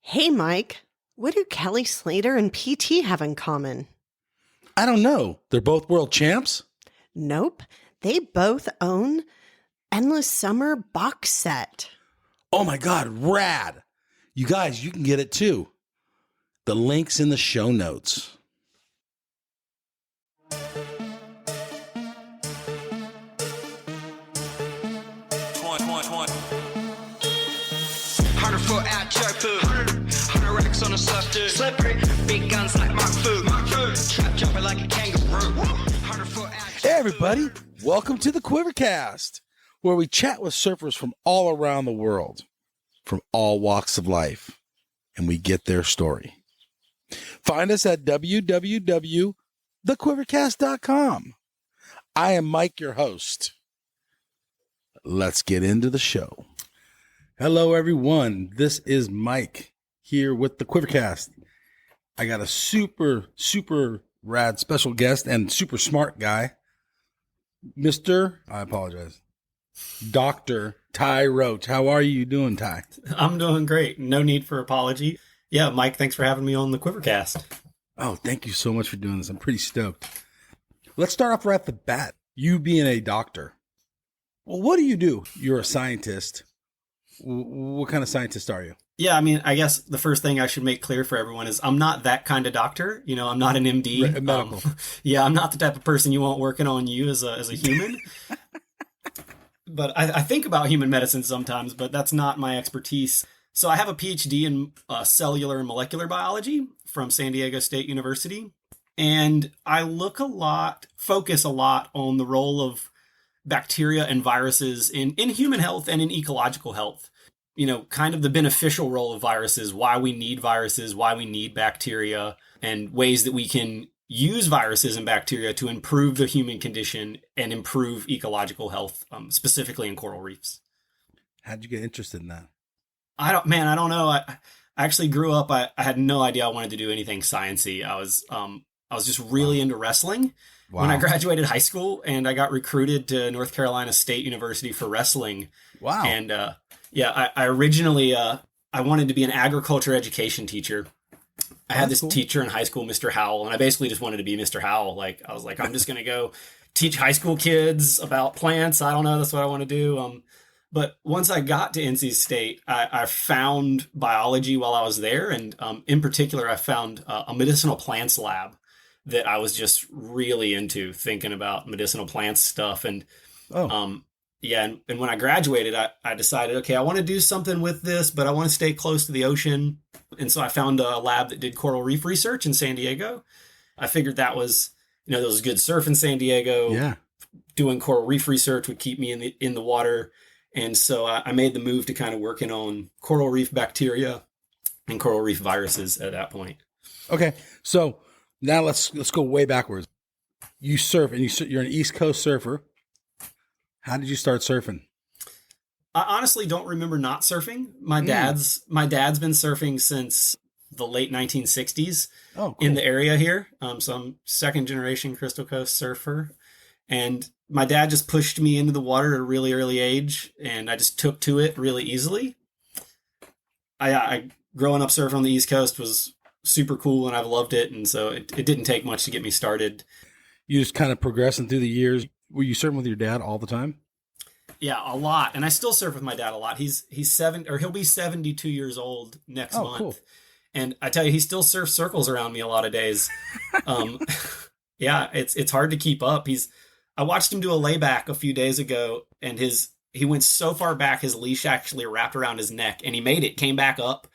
Hey, Mike, what do Kelly Slater and PT have in common? I don't know. They're both world champs? Nope, they both own Endless Summer box set. Oh my God, rad. You guys, you can get it too. The link's in the show notes. Foot out jerk food. 100 racks on a surf dude. Slippery, big guns like Mark Food. Trap jumping like a kangaroo. 100 foot out. Hey everybody, welcome to the QuiverCast, where we chat with surfers from all around the world, from all walks of life, and we get their story. Find us at www.thequivercast.com. I am Mike, your host. Let's get into the show. Hello, everyone. This is Mike here with the QuiverCast. I got a super rad special guest and super smart guy, Dr. Ty Roach. How are you doing, Ty? I'm doing great. No need for apology. Yeah, Mike, thanks for having me on the QuiverCast. Oh, thank you so much for doing this. I'm pretty stoked. Let's start off right off the bat. You being a doctor. Well, what do you do? You're a scientist. What kind of scientist are you? Yeah, I mean, I guess the first thing I should make clear for everyone is I'm not that kind of doctor. You know, I'm not an MD. Medical. Yeah, I'm not the type of person you want working on you as a human. But I think about human medicine sometimes, but that's not my expertise. So I have a PhD in cellular and molecular biology from San Diego State University. And I focus a lot on the role of bacteria and viruses in human health and in ecological health. You know, kind of the beneficial role of viruses, why we need viruses, why we need bacteria, and ways that we can use viruses and bacteria to improve the human condition and improve ecological health, specifically in coral reefs. How'd you get interested in that? I don't know. I actually grew up, I had no idea I wanted to do anything sciencey. I was just really into wrestling. Wow. When I graduated high school, and I got recruited to North Carolina State University for wrestling. Wow. And I originally, I wanted to be an agriculture education teacher. I had this teacher in high school, Mr. Howell, and I basically just wanted to be Mr. Howell. I was like, I'm just going to go teach high school kids about plants. I don't know. That's what I want to do. But once I got to NC State, I found biology while I was there. And in particular, I found a medicinal plants lab that I was just really into, thinking about medicinal plants stuff. And and when I graduated, I decided, okay, I want to do something with this, but I want to stay close to the ocean. And so I found a lab that did coral reef research in San Diego. I figured that was, there was good surf in San Diego. Yeah. Doing coral reef research would keep me in the water. And so I made the move to kind of working on coral reef bacteria and coral reef viruses at that point. Okay. So now let's go way backwards. You surf, and you're an East Coast surfer. How did you start surfing? I honestly don't remember not surfing. My dad's been surfing since the late 1960s in the area here. So I'm second generation Crystal Coast surfer. And my dad just pushed me into the water at a really early age, and I just took to it really easily. I growing up surfing on the East Coast was super cool, and I've loved it. And so it didn't take much to get me started. You just kind of progressing through the years. Were you surfing with your dad all the time? Yeah, a lot. And I still surf with my dad a lot. He'll be 72 years old next month. Cool. And I tell you, he still surfs circles around me a lot of days. Yeah, it's hard to keep up. I watched him do a layback a few days ago, and he went so far back, his leash actually wrapped around his neck, and he made it, came back up.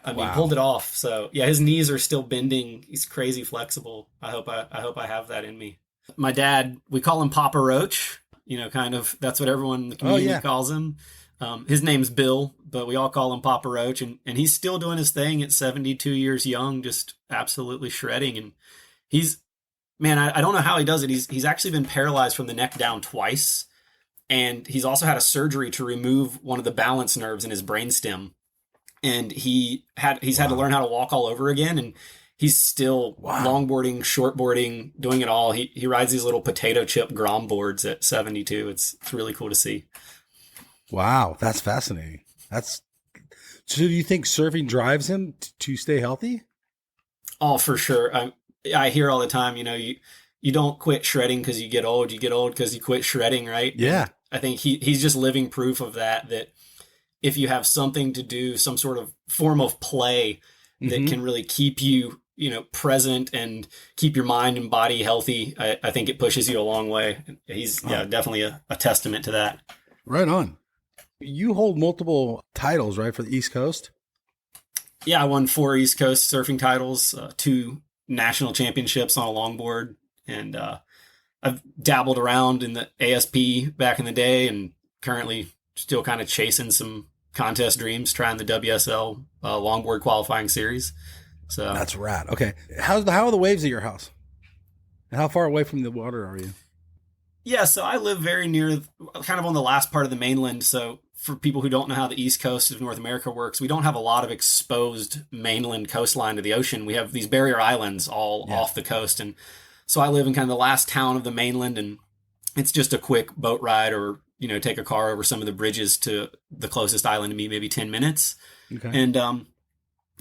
Pulled it off. So yeah, his knees are still bending. He's crazy flexible. I hope I have that in me. My dad, we call him Papa Roach. Kind of, that's what everyone in the community calls him. His name's Bill, but we all call him Papa Roach. And he's still doing his thing at 72 years young, just absolutely shredding. And I don't know how he does it. He's actually been paralyzed from the neck down twice. And he's also had a surgery to remove one of the balance nerves in his brainstem. And he's had to learn how to walk all over again. And he's still longboarding, shortboarding, doing it all. He rides these little potato chip Grom boards at 72. It's really cool to see. Wow, that's fascinating. So do you think surfing drives him to stay healthy? Oh, for sure. I hear all the time, you don't quit shredding because you get old. You get old because you quit shredding, right? Yeah. And I think he's just living proof of that if you have something to do, some sort of form of play that can really keep you, present and keep your mind and body healthy, I think it pushes you a long way. He's definitely a testament to that. Right on. You hold multiple titles, right, for the East Coast? Yeah, I won 4 East Coast surfing titles, 2 national championships on a longboard, and I've dabbled around in the ASP back in the day, and currently still kind of chasing some contest dreams, trying the WSL longboard qualifying series. So that's rad. Okay, how are the waves at your house? And how far away from the water are you? Yeah, so I live very near, kind of on the last part of the mainland. So for people who don't know how the East Coast of North America works, we don't have a lot of exposed mainland coastline to the ocean. We have these barrier islands all off the coast. And so I live in kind of the last town of the mainland, and it's just a quick boat ride or, take a car over some of the bridges to the closest island to me, maybe 10 minutes. Okay. And,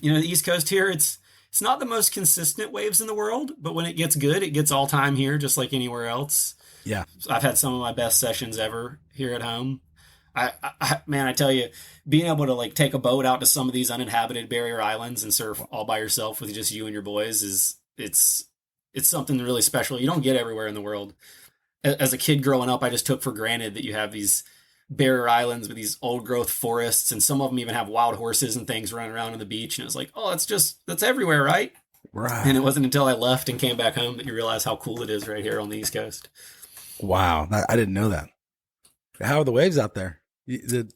the East Coast here, it's not the most consistent waves in the world, but when it gets good, it gets all time here, just like anywhere else. Yeah. I've had some of my best sessions ever here at home. I tell you, being able to take a boat out to some of these uninhabited barrier islands and surf all by yourself with just you and your boys it's something really special. You don't get everywhere in the world. As a kid growing up, I just took for granted that you have these barrier islands with these old growth forests, and some of them even have wild horses and things running around on the beach. And it was like, oh, that's everywhere, right? Right. And it wasn't until I left and came back home that you realize how cool it is right here on the East Coast. Wow. I didn't know that. How are the waves out there? It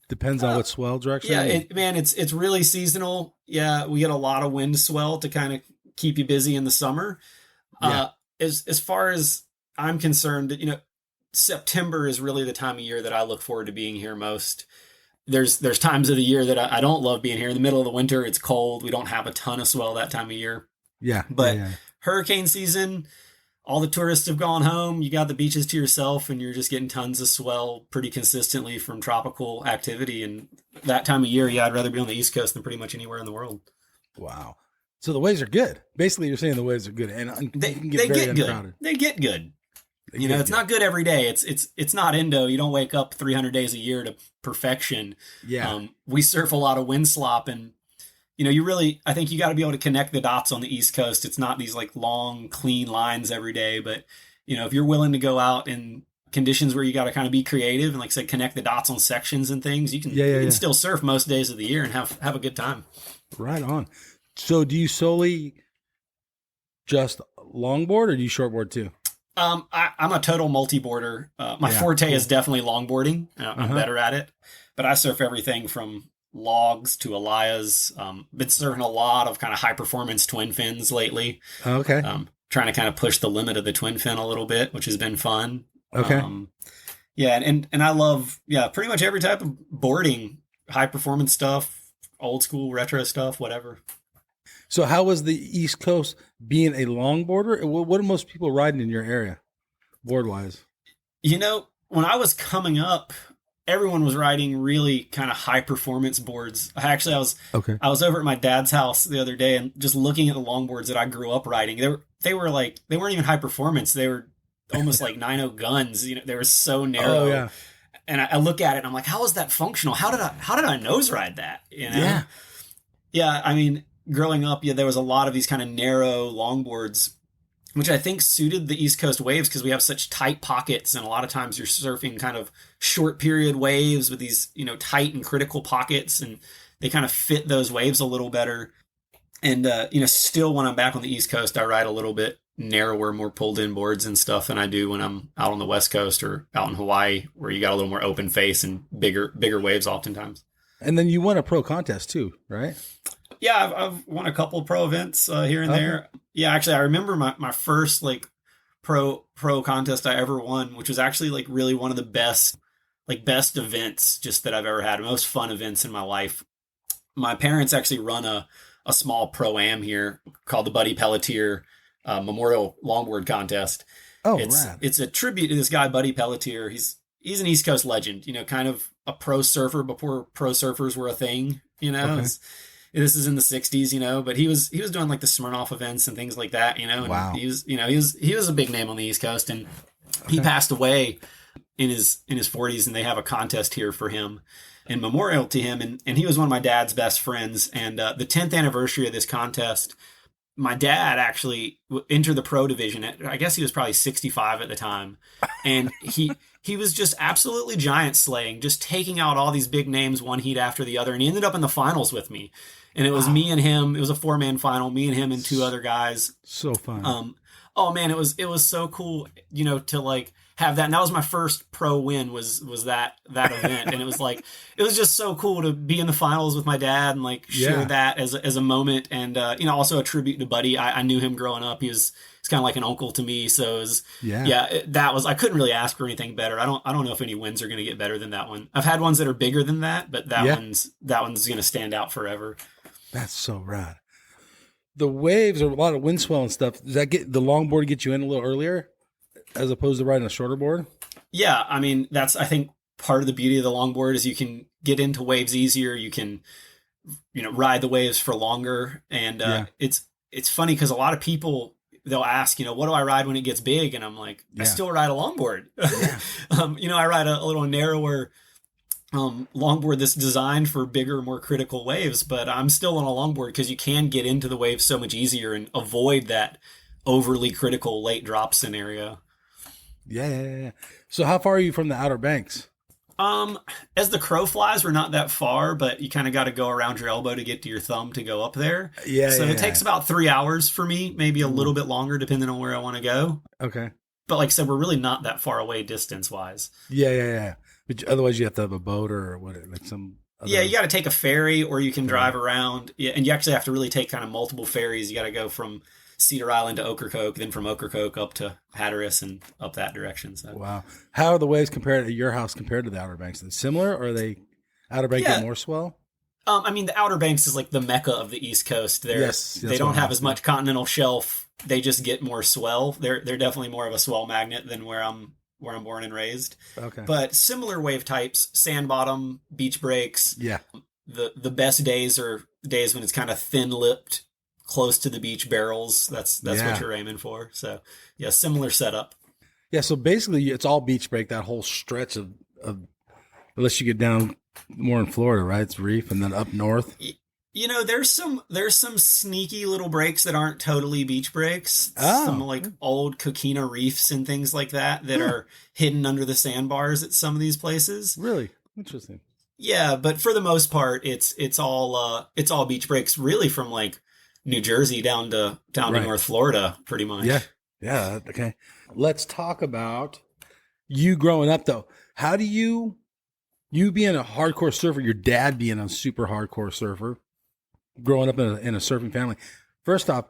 depends on what swell direction. Yeah, it's really seasonal. Yeah, we get a lot of wind swell to kind of keep you busy in the summer. Yeah. As far as I'm concerned, September is really the time of year that I look forward to being here most. There's times of the year that I don't love being here. In the middle of the winter, it's cold. We don't have a ton of swell that time of year. Yeah. But hurricane season, all the tourists have gone home. You got the beaches to yourself, and you're just getting tons of swell pretty consistently from tropical activity. And that time of year, I'd rather be on the East Coast than pretty much anywhere in the world. Wow. So the waves are good. Basically, you're saying the waves are good, and they get good. They get good. It's not good every day. It's not Indo. You don't wake up 300 days a year to perfection. Yeah. We surf a lot of wind slop, and I think you got to be able to connect the dots on the East Coast. It's not these long, clean lines every day, but if you're willing to go out in conditions where you got to kind of be creative and, like I said, connect the dots on sections and things, you can still surf most days of the year and have a good time. Right on. So do you solely just longboard, or do you shortboard too? I'm a total multi-boarder. My forte is definitely longboarding. I'm better at it, but I surf everything from logs to Elias. Been surfing a lot of kind of high performance twin fins lately. Okay. Trying to kind of push the limit of the twin fin a little bit, which has been fun. Okay. And I love, pretty much every type of boarding, high performance stuff, old school retro stuff, whatever. So how was the East Coast being a longboarder? What are most people riding in your area, board-wise? When I was coming up, everyone was riding really kind of high-performance boards. I was over at my dad's house the other day and just looking at the longboards that I grew up riding. They weren't even high-performance. They were almost like 9.0 guns. They were so narrow. Oh, yeah. And I look at it and I'm like, how is that functional? How did I nose ride that? Yeah. Yeah, I mean, growing up, there was a lot of these kind of narrow longboards, which I think suited the East Coast waves because we have such tight pockets, and a lot of times you're surfing kind of short period waves with these, tight and critical pockets, and they kind of fit those waves a little better. And, still when I'm back on the East Coast, I ride a little bit narrower, more pulled in boards and stuff than I do when I'm out on the West Coast or out in Hawaii, where you got a little more open face and bigger waves oftentimes. And then you won a pro contest too, right? Yeah, I've won a couple pro events here and there. Yeah, actually, I remember my first pro contest I ever won, which was actually really one of the best events just that I've ever had. Most fun events in my life. My parents actually run a small pro-am here called the Buddy Pelletier Memorial Longboard Contest. Oh, it's a tribute to this guy, Buddy Pelletier. He's an East Coast legend. Kind of a pro surfer before pro surfers were a thing. Okay. This is in the 60s, but he was doing like the Smirnoff events and things like that, and Wow. he was a big name on the East Coast, and he passed away in his 40s, and they have a contest here for him in memorial to him, and he was one of my dad's best friends, and the 10th anniversary of this contest, my dad actually entered the pro division. I guess he was probably 65 at the time, and he was just absolutely giant slaying, just taking out all these big names one heat after the other, and he ended up in the finals with me. And it was me and him. It was a 4-man final, me and him and 2 other guys. So fun. Oh man, it was so cool, to like have that. And that was my first pro win was that event. And it was just so cool to be in the finals with my dad and like share that as a moment. And, also a tribute to Buddy. I knew him growing up. He's kind of like an uncle to me. So it was, I couldn't really ask for anything better. I don't know if any wins are going to get better than that one. I've had ones that are bigger than that, but that one's going to stand out forever. That's so rad. The waves are a lot of wind swell and stuff. Does that get the longboard get you in a little earlier as opposed to riding a shorter board? Yeah. I mean, that's, I think, part of the beauty of the longboard is you can get into waves easier. You can, ride the waves for longer. And it's funny because a lot of people, they'll ask, what do I ride when it gets big? And I'm like, I still ride a longboard. Yeah. I ride a little narrower longboard that's designed for bigger, more critical waves, but I'm still on a longboard because you can get into the waves so much easier and avoid that overly critical late drop scenario. Yeah. So how far are you from the Outer Banks? As the crow flies, we're not that far, but you kind of got to go around your elbow to get to your thumb to go up there. So it takes about 3 hours for me, maybe a little bit longer depending on where I want to go. Okay. But like I said, we're really not that far away distance wise. Yeah. But otherwise you have to have a boat or what, like some other... Yeah, you got to take a ferry or you can drive around. Yeah, and you actually have to really take kind of multiple ferries. You got to go from Cedar Island to Ocracoke, then from Ocracoke up to Hatteras and up that direction. So. Wow. How are the waves compared to your house compared to the Outer Banks? Are they similar, or are they Outer Banks get more swell? I mean, the Outer Banks is like the mecca of the East Coast. They don't have as much continental shelf. They just get more swell. They're definitely more of a swell magnet than where I'm born and raised. Okay. But similar wave types, sand bottom, beach breaks. Yeah. The best days are days when it's kind of thin-lipped, close to the beach barrels. That's what you're aiming for. So yeah, similar setup. Yeah. So basically it's all beach break, that whole stretch of unless you get down more in Florida, right? It's reef and then up north. There's some sneaky little breaks that aren't totally beach breaks. Some like old coquina reefs and things like that are hidden under the sandbars at some of these places. Really interesting. Yeah, but for the most part, it's all beach breaks, really, from like New Jersey down to North Florida, pretty much. Yeah. Okay. Let's talk about you growing up, though. How do you being a hardcore surfer, your dad being a super hardcore surfer, growing up in a surfing family? First off,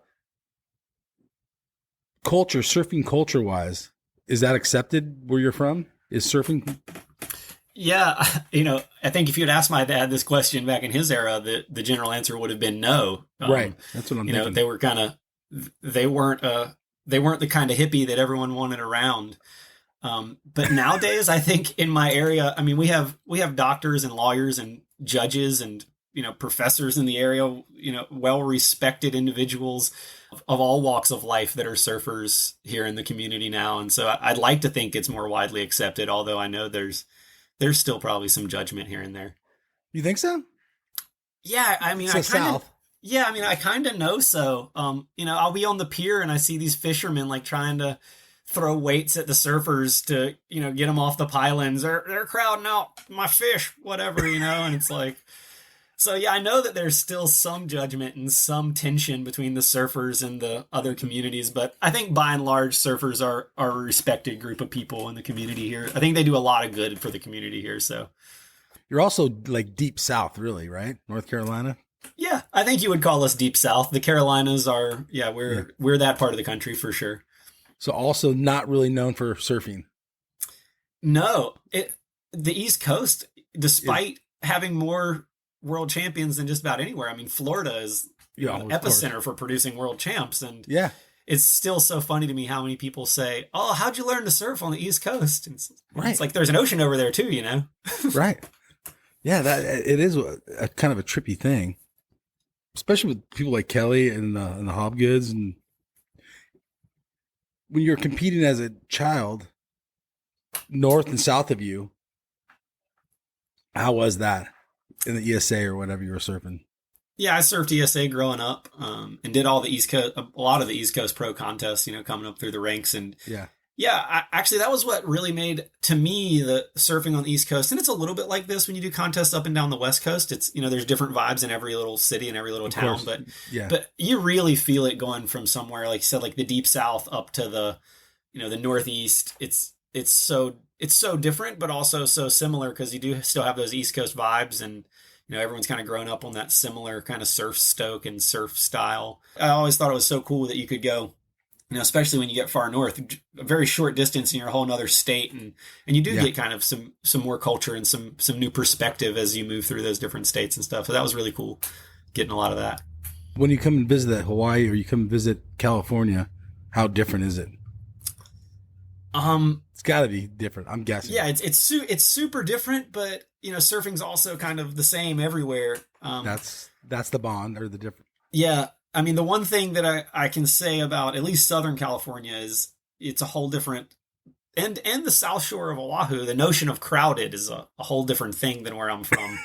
surfing culture wise, is that accepted where you're from? Is surfing? Yeah, I think if you'd asked my dad this question back in his era, the general answer would have been no. Right, that's what I'm thinking. They weren't the kind of hippie that everyone wanted around. But nowadays, I think in my area, I mean, we have doctors and lawyers and judges and professors in the area, well-respected individuals of all walks of life that are surfers here in the community now, and so I'd like to think it's more widely accepted. Although I know there's still probably some judgment here and there. You think so? Yeah, I mean, I kind of know so. I'll be on the pier and I see these fishermen like trying to throw weights at the surfers to, get them off the pylons. They're crowding out my fish, whatever, and it's like, so yeah, I know that there's still some judgment and some tension between the surfers and the other communities, but I think by and large, surfers are a respected group of people in the community here. I think they do a lot of good for the community here. So you're also like deep South, really, right? North Carolina. Yeah, I think you would call us deep South. The Carolinas are, we're that part of the country for sure. So also not really known for surfing. No, the East Coast, despite having more world champions than just about anywhere. I mean, Florida is the epicenter for producing world champs. And it's still so funny to me how many people say, oh, how'd you learn to surf on the East Coast? It's like, there's an ocean over there too, Right. Yeah, that it is a kind of a trippy thing, especially with people like Kelly and the Hobgoods. And when you're competing as a child, north and south of you, how was that in the ESA or whatever you were surfing? Yeah, I surfed ESA growing up, and did all the East Coast, a lot of the East Coast pro contests, coming up through the ranks. And Yeah. yeah, actually, that was what really made, to me, the surfing on the East Coast. And it's a little bit like this when you do contests up and down the West Coast. It's, there's different vibes in every little city and every little Of town, course. but Yeah. but you really feel it going from somewhere, like you said, like the deep South up to the Northeast. It's so different, but also so similar because you do still have those East Coast vibes, and everyone's kind of grown up on that similar kind of surf stoke and surf style. I always thought it was so cool that you could go, especially when you get far north, a very short distance, and you're a whole other state, and you do get kind of some more culture and some new perspective as you move through those different states and stuff. So that was really cool, getting a lot of that. When you come and visit Hawaii or you come and visit California, how different is it? It's got to be different, I'm guessing. Yeah, it's super different, but surfing's also kind of the same everywhere. That's the bond or the difference. Yeah, I mean, the one thing that I can say about at least Southern California is it's a whole different, and the South Shore of Oahu, the notion of crowded is a whole different thing than where I'm from.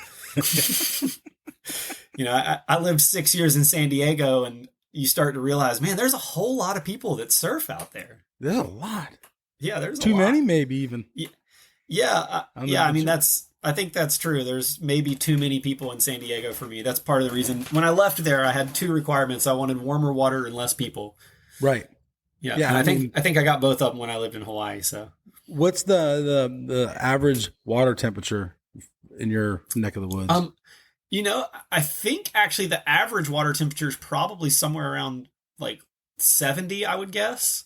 I lived 6 years in San Diego, and you start to realize, man, there's a whole lot of people that surf out there. There's a lot. Yeah, there's too many, maybe even. Yeah. I mean, I think that's true. There's maybe too many people in San Diego for me. That's part of the reason. When I left there, I had two requirements. I wanted warmer water and less people. Right. Yeah. And I think I got both of them when I lived in Hawaii. So, what's the average water temperature in your neck of the woods? I think actually the average water temperature is probably somewhere around like 70, I would guess.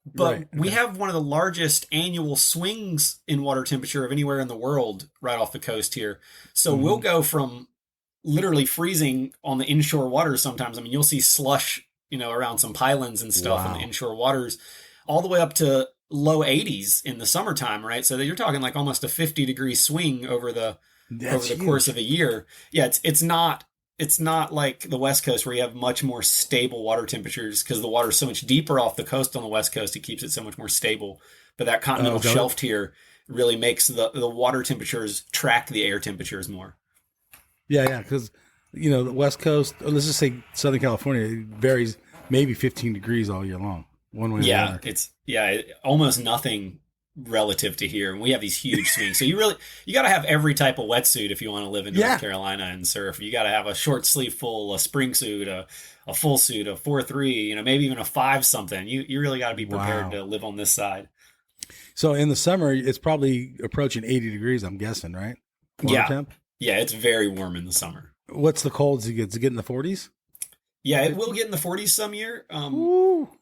But right. We have one of the largest annual swings in water temperature of anywhere in the world right off the coast here. So we'll go from literally freezing on the inshore waters sometimes. I mean, you'll see slush, around some pylons and stuff in the inshore waters, all the way up to low 80s in the summertime, right? So that you're talking like almost a 50-degree swing over the course of a year. Yeah, it's not like the West Coast where you have much more stable water temperatures because the water is so much deeper off the coast on the West Coast. It keeps it so much more stable. But that continental shelf here really makes the water temperatures track the air temperatures more. Yeah, because, the West Coast, or let's just say Southern California, it varies maybe 15 degrees all year long, one way or the other. Almost nothing relative to here. And we have these huge swings. So you got to have every type of wetsuit if you want to live in North Carolina and surf. You got to have a short sleeve full, a spring suit, a full suit, a 4-3, maybe even a 5 something. You really got to be prepared to live on this side. So in the summer, it's probably approaching 80 degrees, I'm guessing, right? Water temp? Yeah, it's very warm in the summer. What's the coldest it gets? Does it get in the 40s? Yeah, it will get in the 40s some year.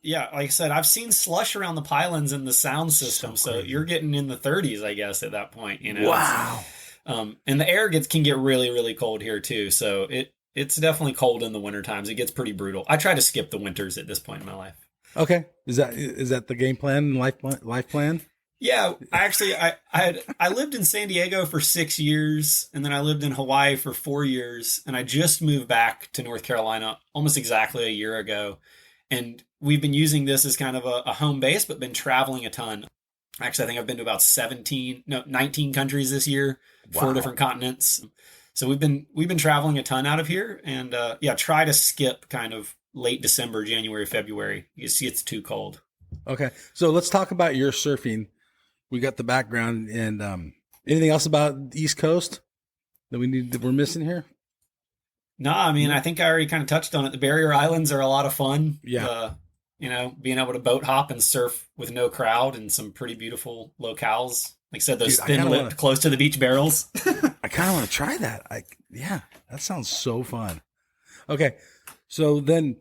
Yeah, like I said, I've seen slush around the pylons in the sound system, so you're getting in the 30s, I guess, at that point. Wow. And the air can get really, really cold here too. So it's definitely cold in the winter times. It gets pretty brutal. I try to skip the winters at this point in my life. Okay, is that the game plan, life plan? Yeah, actually, I lived in San Diego for 6 years, and then I lived in Hawaii for 4 years, and I just moved back to North Carolina almost exactly a year ago. And we've been using this as kind of a home base, but been traveling a ton. Actually, I think I've been to about 19 countries this year, 4 different continents. So we've been traveling a ton out of here, and try to skip kind of late December, January, February. You see, it's too cold. Okay, so let's talk about your surfing. We got the background, and anything else about the East Coast that we're missing here? No, I mean, I think I already kind of touched on it. The barrier islands are a lot of fun. Yeah. Being able to boat hop and surf with no crowd and some pretty beautiful locales. Like I said, those thin-lipped, close to the beach barrels. I kind of want to try that. That sounds so fun. Okay, so then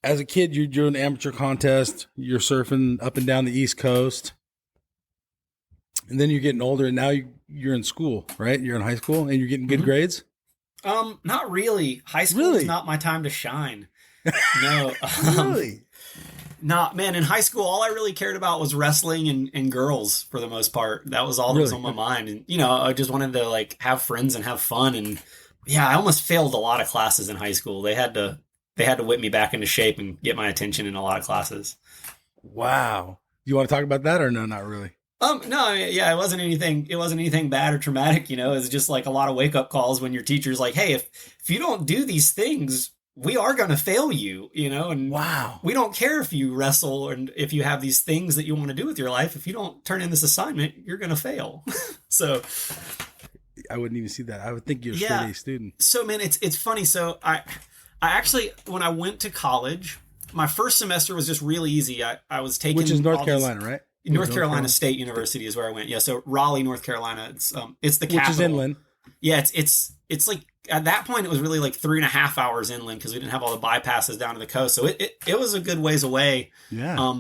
as a kid, you're doing an amateur contest. You're surfing up and down the East Coast. And then you're getting older, and now you're in school, right? You're in high school, and you're getting good grades? Not really. High school is not my time to shine. No. Really? Nah, man, in high school, all I really cared about was wrestling and girls for the most part. That was all that was Really? on my mind. And, I just wanted to like have friends and have fun. And yeah, I almost failed a lot of classes in high school. They had to whip me back into shape and get my attention in a lot of classes. Wow. You want to talk about that or no? Not really. No, I mean, yeah, it wasn't anything bad or traumatic, It was just like a lot of wake up calls when your teacher's like, hey, if you don't do these things, we are going to fail you, and Wow. we don't care if you wrestle and if you have these things that you want to do with your life. If you don't turn in this assignment, you're going to fail. So I wouldn't even see that. I would think you're a Yeah. straight A student. So man, it's funny. So I actually, when I went to college, my first semester was just really easy. I was taking Which is North all these- Carolina, right? North Carolina State University is where I went. Yeah, so Raleigh, North Carolina. It's the capital. Which is inland. Yeah, it's like at that point it was really like 3.5 hours inland because we didn't have all the bypasses down to the coast. So it was a good ways away. Yeah.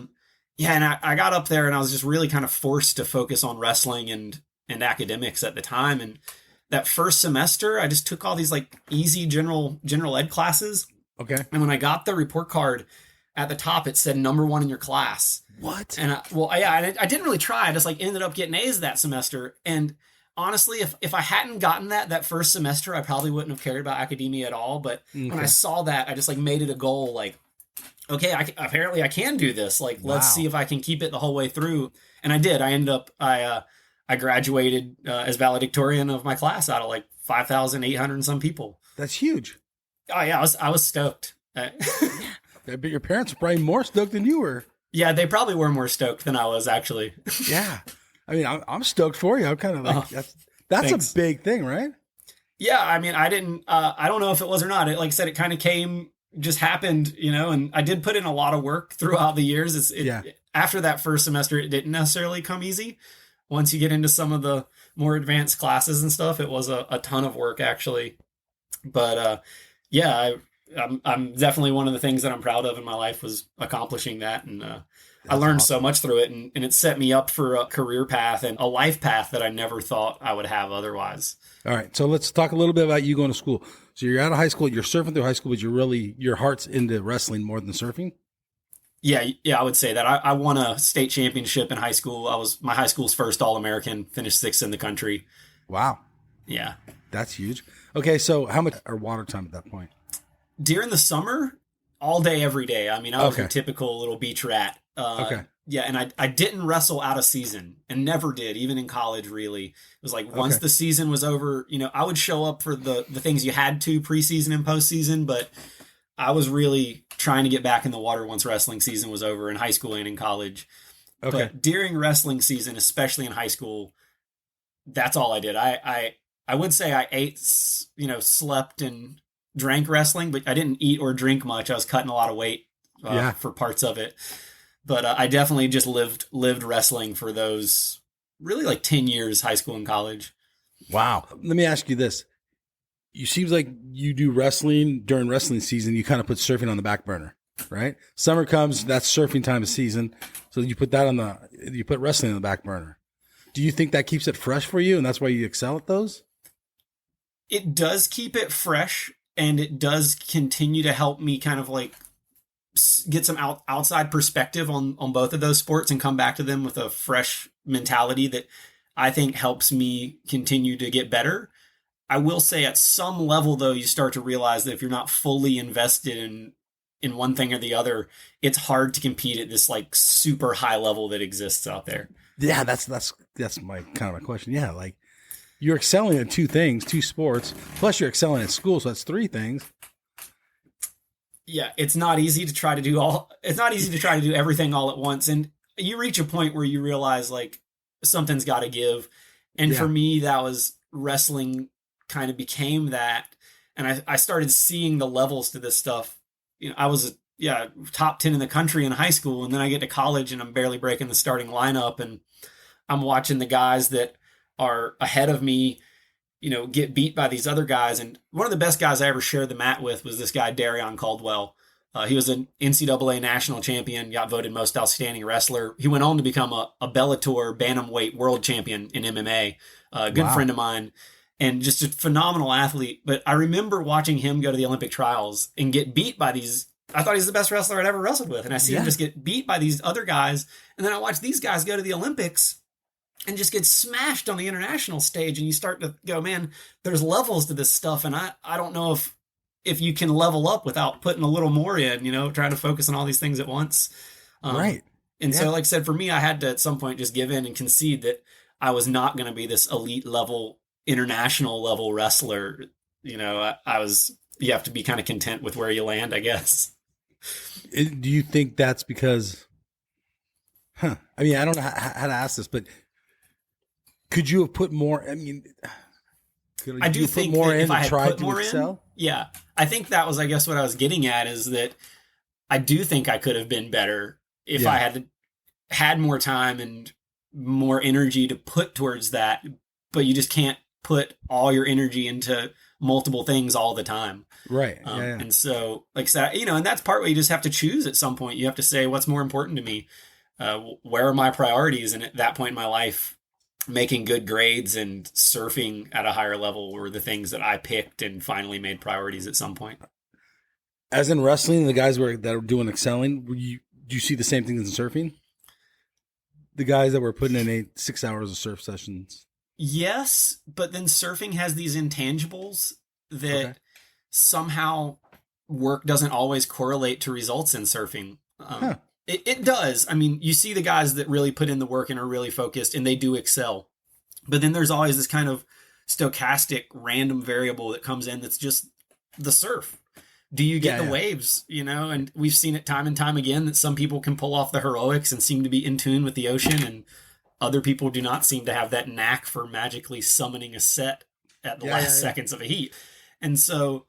Yeah, and I got up there and I was just really kind of forced to focus on wrestling and academics at the time. And that first semester, I just took all these like easy general ed classes. Okay. And when I got the report card at the top, it said #1 in your class. What? And I didn't really try. I just like ended up getting A's that semester. And honestly, if I hadn't gotten that first semester, I probably wouldn't have cared about academia at all. But when I saw that, I just like made it a goal. Like, okay, apparently I can do this. Like, let's see if I can keep it the whole way through. And I did. I ended up, I graduated as valedictorian of my class out of like 5,800 and some people. That's huge. Oh yeah, I was stoked. I bet your parents are probably more stoked than you were. Yeah, they probably were more stoked than I was actually. Yeah. I mean, I'm stoked for you. I'm kind of like, that's thanks. a big thing, right? Yeah, I mean, I don't know if it was or not. Like I said, it kind of just happened, and I did put in a lot of work throughout the years. After that first semester, it didn't necessarily come easy. Once you get into some of the more advanced classes and stuff, it was a ton of work actually. But yeah, I'm definitely one of the things that I'm proud of in my life was accomplishing that. And I learned so much through it, and it set me up for a career path and a life path that I never thought I would have otherwise. All right. So let's talk a little bit about you going to school. So you're out of high school, you're surfing through high school, but your heart's into wrestling more than surfing? Yeah, I would say that. I won a state championship in high school. I was my high school's first All-American, finished 6th in the country. Wow. Yeah. That's huge. Okay. So how much are water time at that point? During the summer, all day, every day. I mean, I was Okay. a typical little beach rat. Okay. Yeah, and I didn't wrestle out of season and never did, even in college, really. It was like once Okay. the season was over, I would show up for the things you had to preseason and postseason, but I was really trying to get back in the water once wrestling season was over in high school and in college. Okay. But during wrestling season, especially in high school, that's all I did. I would say I ate, slept and drank wrestling, but I didn't eat or drink much. I was cutting a lot of weight for parts of it. But I definitely just lived wrestling for those really like 10 years, high school and college. Wow. Let me ask you this. You seems like you do wrestling during wrestling season. You kind of put surfing on the back burner, right? Summer comes, that's surfing time of season. So you put you put wrestling on the back burner. Do you think that keeps it fresh for you? And that's why you excel at those? It does keep it fresh, and it does continue to help me kind of like get some outside perspective on both of those sports and come back to them with a fresh mentality that I think helps me continue to get better. I will say at some level, though, you start to realize that if you're not fully invested in one thing or the other, it's hard to compete at this like super high level that exists out there. Yeah, that's my kind of my question. Yeah, like you're excelling at two things, two sports, plus you're excelling at school, so that's three things. Yeah, it's not easy to try to do everything all at once. And you reach a point where you realize like something's got to give. And for me, that was wrestling kind of became that. And I started seeing the levels to this stuff. I was top 10 in the country in high school. And then I get to college and I'm barely breaking the starting lineup. And I'm watching the guys that are ahead of me, get beat by these other guys. And one of the best guys I ever shared the mat with was this guy, Darion Caldwell. He was an NCAA national champion, got voted most outstanding wrestler. He went on to become a Bellator bantamweight world champion in MMA, a good friend of mine, and just a phenomenal athlete. But I remember watching him go to the Olympic trials and get beat by these I thought he's the best wrestler I'd ever wrestled with. And I see him just get beat by these other guys. And then I watch these guys go to the Olympics and just get smashed on the international stage. And you start to go, man, there's levels to this stuff. And I don't know if you can level up without putting a little more in, trying to focus on all these things at once. Right. And so, like I said, for me, I had to at some point just give in and concede that I was not going to be this elite level, international level wrestler. You have to be kind of content with where you land, I guess. Do you think that's because, I mean, I don't know how to ask this, but could you have put more, I do think more that in if I had try put to more excel? yeah, I think that was, I guess, what I was getting at is that I do think I could have been better if I had more time and more energy to put towards that, but you just can't put all your energy into multiple things all the time. Right. And so, like I said, and that's part where you just have to choose at some point. You have to say, what's more important to me? Where are my priorities? And at that point in my life, making good grades and surfing at a higher level were the things that I picked and finally made priorities at some point. As in wrestling, the guys that are doing excelling, do you see the same things in surfing? The guys that were putting in 6 hours of surf sessions. Yes, but then surfing has these intangibles that somehow work doesn't always correlate to results in surfing. It does. I mean, you see the guys that really put in the work and are really focused and they do excel. But then there's always this kind of stochastic random variable that comes in that's just the surf. Do you get the waves, and we've seen it time and time again that some people can pull off the heroics and seem to be in tune with the ocean, and other people do not seem to have that knack for magically summoning a set at the last seconds of a heat. And so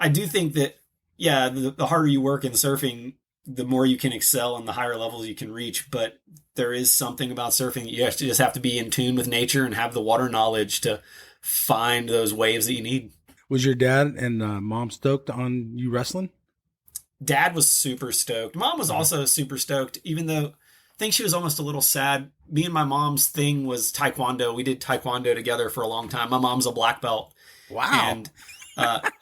I do think that, the harder you work in surfing, the more you can excel and the higher levels you can reach. But there is something about surfing that you just have to be in tune with nature and have the water knowledge to find those waves that you need. Was your dad and mom stoked on you wrestling? Dad was super stoked. Mom was also super stoked, even though I think she was almost a little sad. Me and my mom's thing was Taekwondo. We did Taekwondo together for a long time. My mom's a black belt. Wow. And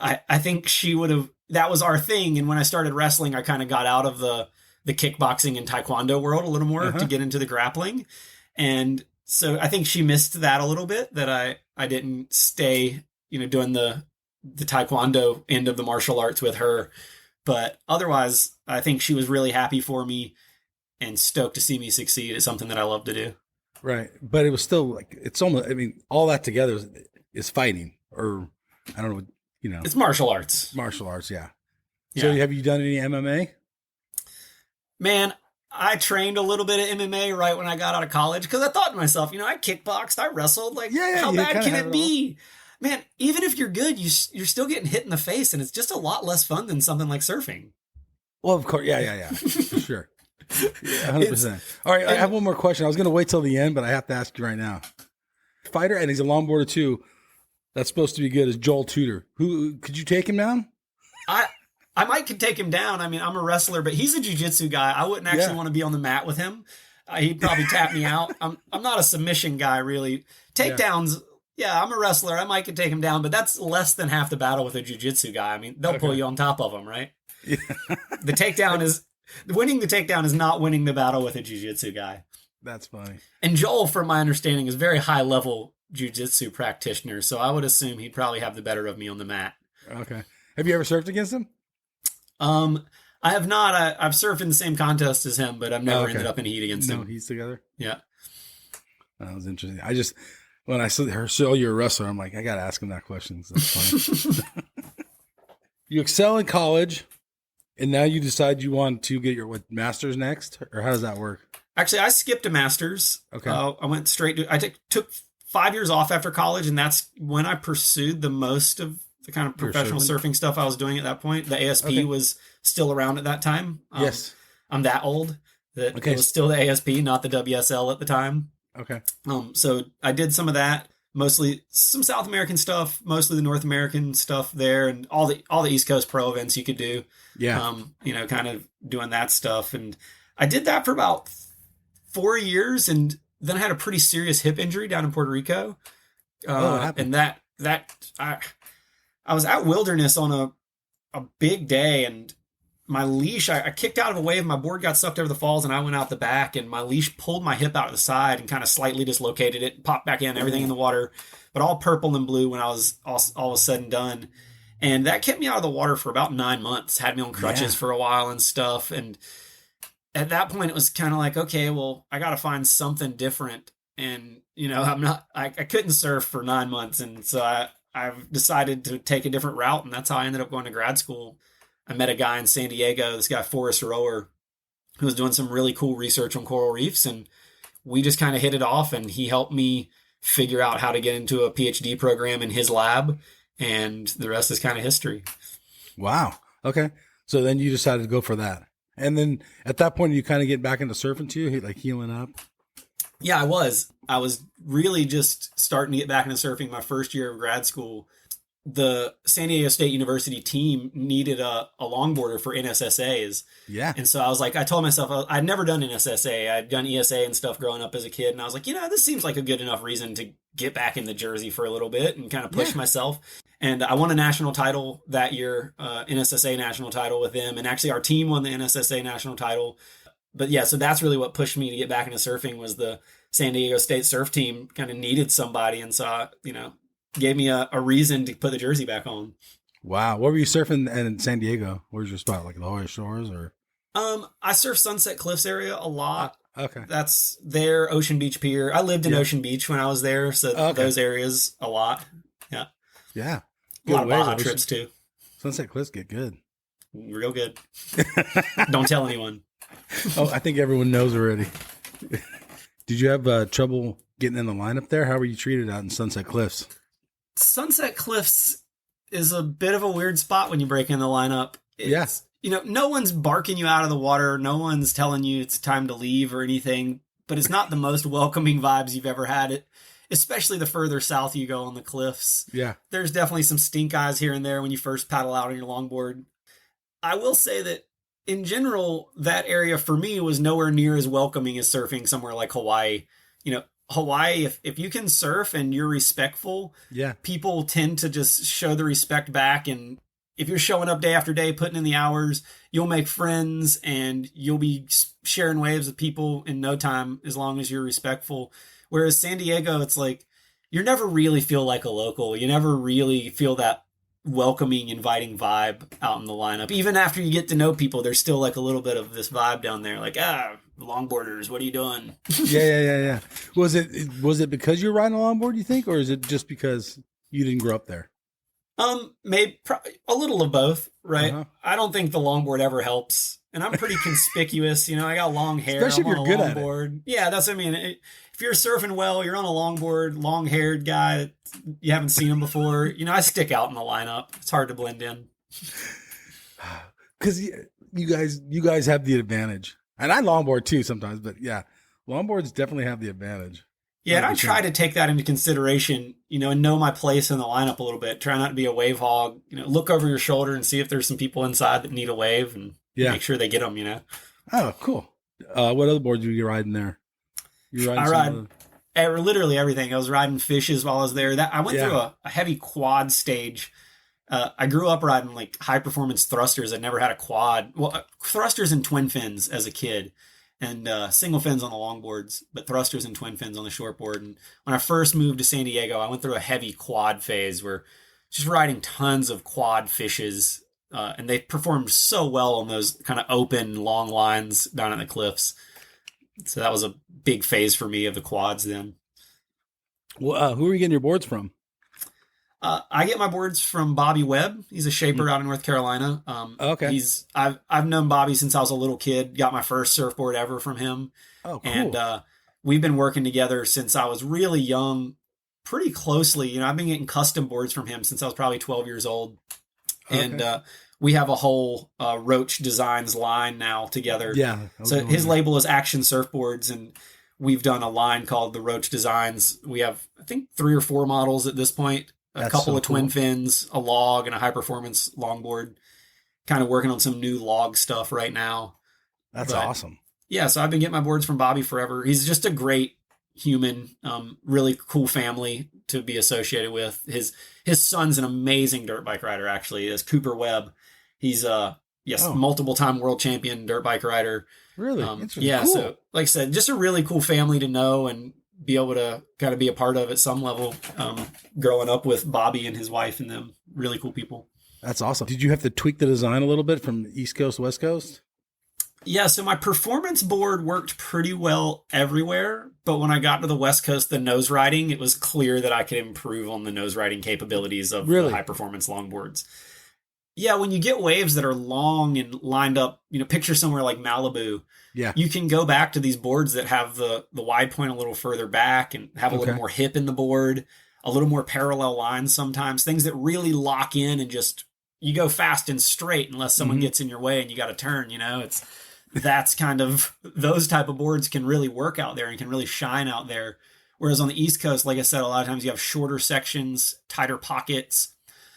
I think she would have, that was our thing. And when I started wrestling, I kind of got out of the kickboxing and Taekwondo world a little more to get into the grappling. And so I think she missed that a little bit, that I didn't stay, doing the Taekwondo end of the martial arts with her. But otherwise, I think she was really happy for me and stoked to see me succeed at something that I love to do. Right. But it was still like, it's almost, all that together is fighting, or I don't know, It's martial arts. Martial arts, yeah. So have you done any MMA? Man, I trained a little bit of MMA right when I got out of college because I thought to myself, I kickboxed, I wrestled. Like, how bad can it be? Man, even if you're good, you're still getting hit in the face, and it's just a lot less fun than something like surfing. Well, of course. Yeah. For sure. 100%. All right, I have one more question. I was going to wait till the end, but I have to ask you right now. Fighter, and he's a longboarder too. That's supposed to be good, is Joel Tudor. Who could you take him down? I might could take him down. I mean, I'm a wrestler, but he's a jiu-jitsu guy. I wouldn't actually want to be on the mat with him. He'd probably tap me out. I'm not a submission guy, really. Takedowns, I'm a wrestler. I might could take him down, but that's less than half the battle with a jiu-jitsu guy. I mean, they'll pull you on top of them, right? Yeah. Winning the takedown is not winning the battle with a jiu-jitsu guy. That's funny. And Joel, from my understanding, is very high-level jiu-jitsu practitioner, so I would assume he'd probably have the better of me on the mat. Okay. Have you ever surfed against him? I have not. I've surfed in the same contest as him, but I've never ended up in heat against him. No heats together? Yeah. That was interesting. When I saw you're a wrestler, I'm like, I got to ask him that question. That's funny. You excel in college, and now you decide you want to get your master's next, or how does that work? Actually, I skipped a master's. Okay. I went straight to, took 5 years off after college, and that's when I pursued the most of the kind of professional surfing stuff I was doing at that point. The ASP was still around at that time. Yes. I'm that old that it was still the ASP, not the WSL at the time. Okay. So I did some of that, mostly some South American stuff, mostly the North American stuff there, and all the East Coast pro events you could do. Yeah. Kind of doing that stuff. And I did that for about 4 years, and then I had a pretty serious hip injury down in Puerto Rico. What happened? And I was at Wilderness on a big day, and my leash, I kicked out of a wave, my board got sucked over the falls, and I went out the back, and my leash pulled my hip out to the side and kind of slightly dislocated it, popped back in, everything in the water, but all purple and blue when I was all was said and done. And that kept me out of the water for about 9 months, had me on crutches for a while and stuff. And at that point, it was kind of like, okay, well, I got to find something different. And, I couldn't surf for 9 months. And so I've decided to take a different route. And that's how I ended up going to grad school. I met a guy in San Diego, this guy, Forrest Rower, who was doing some really cool research on coral reefs. And we just kind of hit it off, and he helped me figure out how to get into a PhD program in his lab. And the rest is kind of history. Wow. Okay. So then you decided to go for that. And then at that point, you kind of get back into surfing too, like healing up? Yeah, I was. I was really just starting to get back into surfing my first year of grad school. The San Diego State University team needed a longboarder for NSSAs. Yeah. And so I told myself, I'd never done NSSA. I'd done ESA and stuff growing up as a kid. And I was like, this seems like a good enough reason to get back in the jersey for a little bit and kind of push myself. And I won a national title that year, NSSA national title with them. And actually our team won the NSSA national title. But yeah, so that's really what pushed me to get back into surfing, was the San Diego State surf team kind of needed somebody. And so, gave me a reason to put the jersey back on. Wow. What were you surfing in San Diego? Where's your spot? Like the Hoya Shores or? I surf Sunset Cliffs area a lot. Okay. That's their Ocean Beach Pier. I lived in Ocean Beach when I was there. So those areas a lot. Yeah. Yeah. A lot of Baja trips too. Sunset Cliffs get good. Real good. Don't tell anyone. Oh, I think everyone knows already. Did you have trouble getting in the lineup there? How were you treated out in Sunset Cliffs? Sunset Cliffs is a bit of a weird spot when you break in the lineup. No one's barking you out of the water. No one's telling you it's time to leave or anything, but it's not the most welcoming vibes you've ever had. Especially the further south you go on the cliffs. Yeah. There's definitely some stink eyes here and there when you first paddle out on your longboard. I will say that in general, that area for me was nowhere near as welcoming as surfing somewhere like Hawaii. Hawaii, if you can surf and you're respectful, people tend to just show the respect back. And if you're showing up day after day, putting in the hours, you'll make friends and you'll be sharing waves with people in no time, as long as you're respectful. Whereas San Diego, it's like, you never really feel like a local. You never really feel that welcoming, inviting vibe out in the lineup. Even after you get to know people, there's still like a little bit of this vibe down there. Like, longboarders, what are you doing? Yeah. Was it because you're riding a longboard, you think? Or is it just because you didn't grow up there? Maybe a little of both, right? Uh-huh. I don't think the longboard ever helps. And I'm pretty conspicuous. I got long hair. Especially if you're good at it. Yeah, that's what I mean. If you're surfing well, you're on a longboard, long-haired guy, you haven't seen him before. I stick out in the lineup. It's hard to blend in. Because you guys have the advantage. And I longboard too sometimes, but yeah, longboards definitely have the advantage. Yeah, and I try to take that into consideration, and know my place in the lineup a little bit. Try not to be a wave hog. Look over your shoulder and see if there's some people inside that need a wave, and make sure they get them, Oh, cool. What other boards do you ride in there? I ride literally everything. I was riding fishes while I was there. I went through a heavy quad stage. I grew up riding like high performance thrusters. I never had a quad. Well, thrusters and twin fins as a kid, and single fins on the longboards, but thrusters and twin fins on the shortboard. And when I first moved to San Diego, I went through a heavy quad phase where just riding tons of quad fishes, and they performed so well on those kind of open long lines down at the cliffs. So that was a big phase for me of the quads then. Well, who are you getting your boards from? I get my boards from Bobby Webb. He's a shaper out in North Carolina. Okay. I've known Bobby since I was a little kid. Got my first surfboard ever from him. Oh, cool. And we've been working together since I was really young, pretty closely. I've been getting custom boards from him since I was probably 12 years old. Okay. And we have a whole Roach Designs line now together. Yeah. So his label is Action Surfboards, and we've done a line called the Roach Designs. We have, I think, 3 or 4 models at this point. A couple of twin fins, a log, and a high-performance longboard. Kind of working on some new log stuff right now. That's awesome. Yeah, so I've been getting my boards from Bobby forever. He's just a great human, really cool family to be associated with. His son's an amazing dirt bike rider, actually, is Cooper Webb. He's yes, Oh. multiple time world champion dirt bike rider. Really? Interesting. Yeah. Cool. So like I said, just a really cool family to know and be able to kind of be a part of at some level. Growing up with Bobby and his wife and them, really cool people. That's awesome. Did you have to tweak the design a little bit from East Coast to West Coast? Yeah, so my performance board worked pretty well everywhere, but when I got to the West Coast, the nose riding, it was clear that I could improve on the nose riding capabilities of Really? the high performance longboards. Yeah, when you get waves that are long and lined up, picture somewhere like Malibu, Yeah. you can go back to these boards that have the wide point a little further back and have a little more hip in the board, a little more parallel lines sometimes, things that really lock in and just, you go fast and straight unless someone gets in your way and you got to turn, that's kind of, those type of boards can really work out there and can really shine out there. Whereas on the East Coast, like I said, a lot of times you have shorter sections, tighter pockets.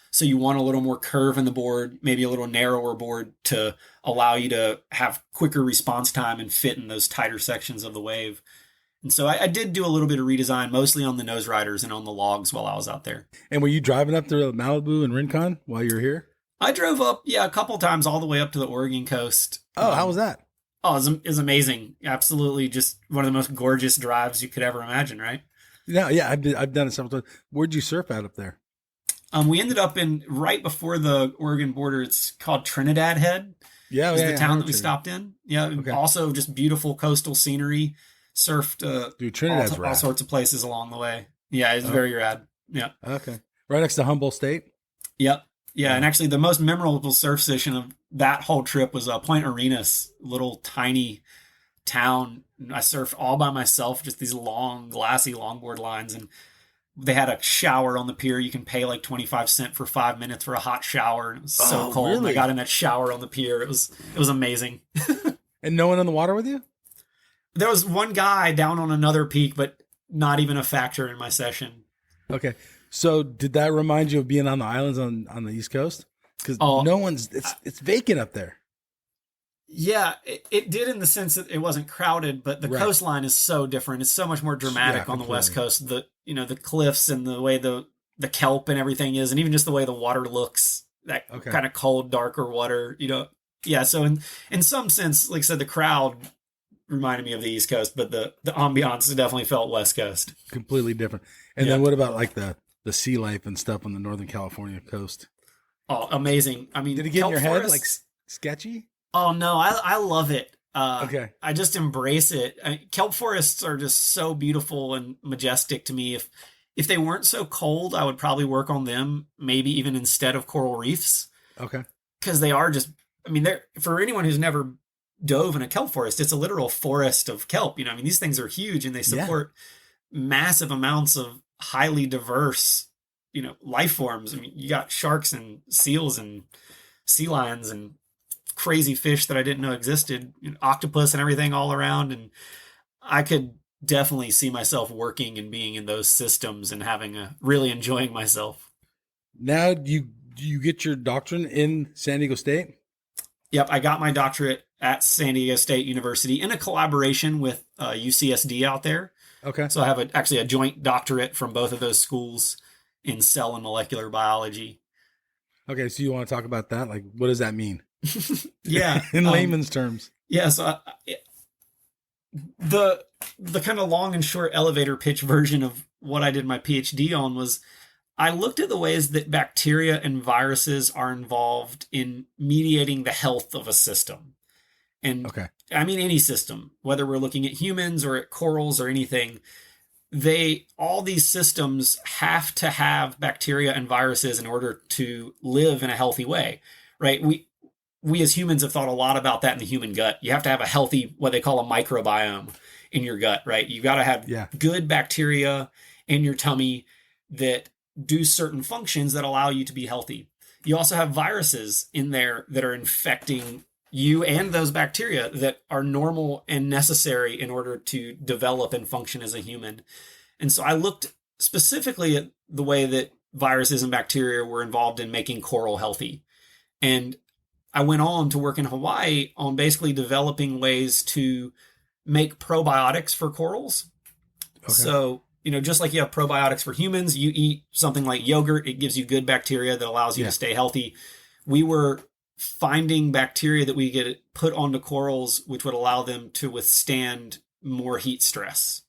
So you want a little more curve in the board, maybe a little narrower board to allow you to have quicker response time and fit in those tighter sections of the wave. And so I did do a little bit of redesign, mostly on the nose riders and on the logs while I was out there. And were you driving up to Malibu and Rincon while you were here? I drove up, a couple times all the way up to the Oregon coast. Oh, how was that? Oh, it was amazing. Absolutely just one of the most gorgeous drives you could ever imagine, right? Yeah, I've done it several times. Where'd you surf at up there? We ended up in right before the Oregon border. It's called Trinidad Head. Yeah, is yeah, the town that we stopped in. Yeah, Okay. Also just beautiful coastal scenery. Surfed Dude, Trinidad's all rad. sorts of places along the way. Yeah, it's very rad. Yeah. Okay. Right next to Humboldt State? Yep. Yeah, and actually the most memorable surf session of that whole trip was Point Arenas, little tiny town. I surfed all by myself, just these long, glassy longboard lines, and they had a shower on the pier. You can pay like 25 cents for 5 minutes for a hot shower. And it was so cold. Really? I got in that shower on the pier. It was amazing. And no one on the water with you? There was one guy down on another peak, but not even a factor in my session. Okay. So did that remind you of being on the islands on the East Coast? Because no one's, it's vacant up there. Yeah, it did in the sense that it wasn't crowded, but the coastline is so different. It's so much more dramatic on the West Coast. The cliffs and the way the kelp and everything is, and even just the way the water looks, that kind of cold, darker water, Yeah, so in some sense, like I said, the crowd reminded me of the East Coast, but the ambiance definitely felt West Coast. Completely different. And then what about like the sea life and stuff on the Northern California coast? Oh, amazing. I mean, did it get in your head forests, like sketchy? Oh no, I love it. Okay. I just embrace it. Kelp forests are just so beautiful and majestic to me. If they weren't so cold, I would probably work on them, maybe even instead of coral reefs. Okay. Because they are just, they're, for anyone who's never dove in a kelp forest, it's a literal forest of kelp. These things are huge and they support massive amounts of highly diverse, life forms. You got sharks and seals and sea lions and crazy fish that I didn't know existed, octopus and everything all around. And I could definitely see myself working and being in those systems and really enjoying myself. Now you get your doctorate in San Diego State? Yep. I got my doctorate at San Diego State University in a collaboration with UCSD out there. Okay. So I have actually a joint doctorate from both of those schools in cell and molecular biology. Okay. So you want to talk about that? Like, what does that mean? Yeah. In layman's terms. Yeah. So the kind of long and short elevator pitch version of what I did my PhD on was I looked at the ways that bacteria and viruses are involved in mediating the health of a system. And any system, whether we're looking at humans or at corals or anything, all these systems have to have bacteria and viruses in order to live in a healthy way, right? We as humans have thought a lot about that in the human gut. You have to have a healthy, what they call a microbiome in your gut, right? You've got to have good bacteria in your tummy that do certain functions that allow you to be healthy. You also have viruses in there that are infecting you and those bacteria that are normal and necessary in order to develop and function as a human. And so I looked specifically at the way that viruses and bacteria were involved in making coral healthy. And I went on to work in Hawaii on basically developing ways to make probiotics for corals. Okay. So, just like you have probiotics for humans, you eat something like yogurt, it gives you good bacteria that allows you to stay healthy. We were finding bacteria that we get put onto corals, which would allow them to withstand more heat stress.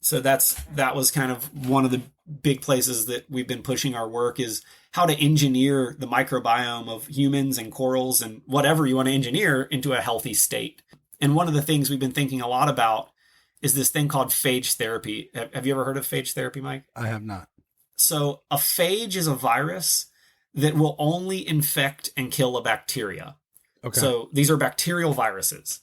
So that was kind of one of the big places that we've been pushing our work, is how to engineer the microbiome of humans and corals and whatever you want to engineer into a healthy state. And one of the things we've been thinking a lot about is this thing called phage therapy. Have you ever heard of phage therapy, Mike? I have not. So a phage is a virus that will only infect and kill a bacteria. Okay. So these are bacterial viruses.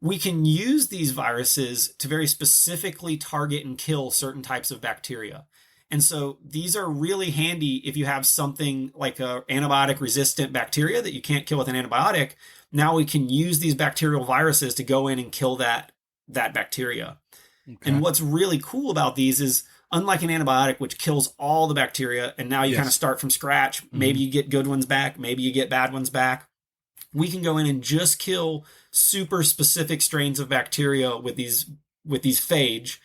We can use these viruses to very specifically target and kill certain types of bacteria. And so these are really handy if you have something like a antibiotic resistant bacteria that you can't kill with an antibiotic. Now we can use these bacterial viruses to go in and kill that bacteria. Okay. And what's really cool about these is, unlike an antibiotic, which kills all the bacteria, and now you kind of start from scratch, maybe you get good ones back, maybe you get bad ones back. We can go in and just kill super specific strains of bacteria with these phage,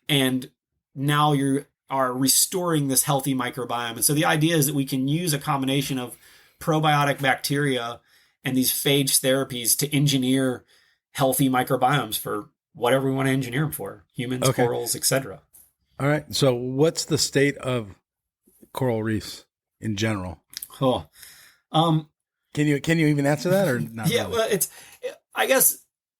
and now you are restoring this healthy microbiome. And so the idea is that we can use a combination of probiotic bacteria and these phage therapies to engineer healthy microbiomes for whatever we want to engineer them for, humans, corals, etc. All right. So what's the state of coral reefs in general? Oh, can you even answer that or not? Yeah, really? Well, I guess,